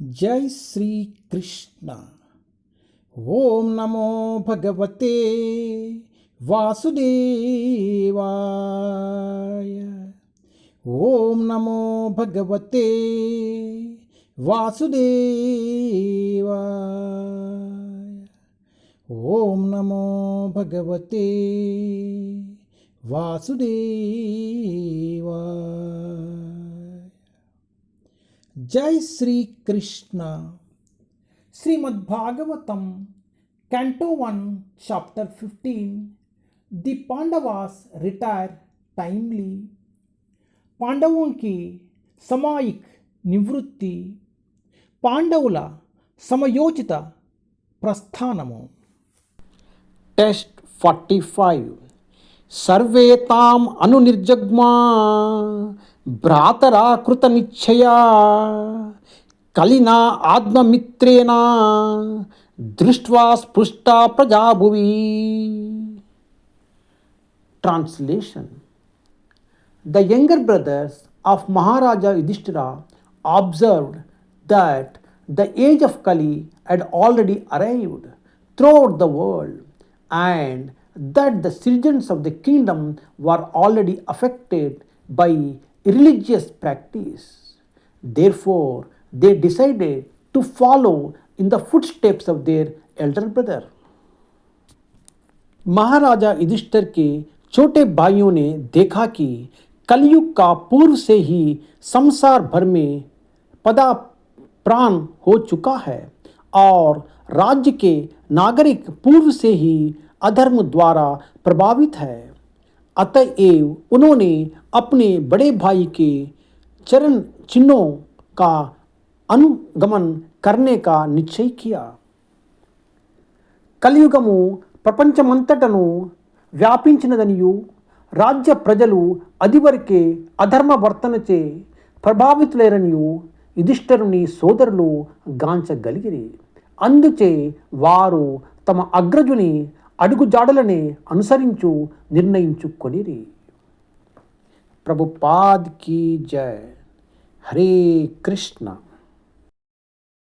జై శ్రీ కృష్ణ. ఓం నమో భగవతే వాసుదేవాయ. ఓం నమో భగవతే వాసుదేవాయ. ఓం నమో భగవతే వాసుదేవాయ. జై Shri Krishna. Srimad Bhagavatam Canto 1 Chapter 15. The Pandavas retire timely. పాండవుం की समायिक నివృత్తి, పాండవుల సమయోచిత ప్రస్థానము. టెస్ట్ 45. సర్వే తాం అనునిర్జగ్మా భ్రాతరా కృత నిశ్చయా కలినా ఆత్మమిత్రేణ దృష్ట్వా స్పృష్టా ప్రజాభువి. Translation. The younger brothers of Maharaja Yudhishthira observed that the age of Kali had already arrived throughout the world and that the citizens of the kingdom were already affected by religious practice. Therefore, they decided to follow in the footsteps of their elder brother. महाराजा युधिष्ठिर के छोटे भाइयों ने देखा कि कलयुग का पूर्व से ही संसार भर में पदाप्राण हो चुका है और राज्य के नागरिक पूर्व से ही अधर्म द्वारा प्रभावित है. अतएव उन्होंने अपने बड़े भाई के चरण चिन्हों का अनुगमन करने का निश्चय किया. కలియుగము ప్రపంచమంతటను వ్యాపించినదనియు రాజ్య ప్రజలు అదివరకే అధర్మ వర్తనచే ప్రభావితులైరనియు యుధిష్ఠిరుని సోదరులు గాంచగలిగిరి. అందుచే వారు తమ అగ్రజుని అడుగుజాడలనే అనుసరించు నిర్ణయించుకొనిరి. ప్రభుపాద్ కీ జై. హరే కృష్ణ.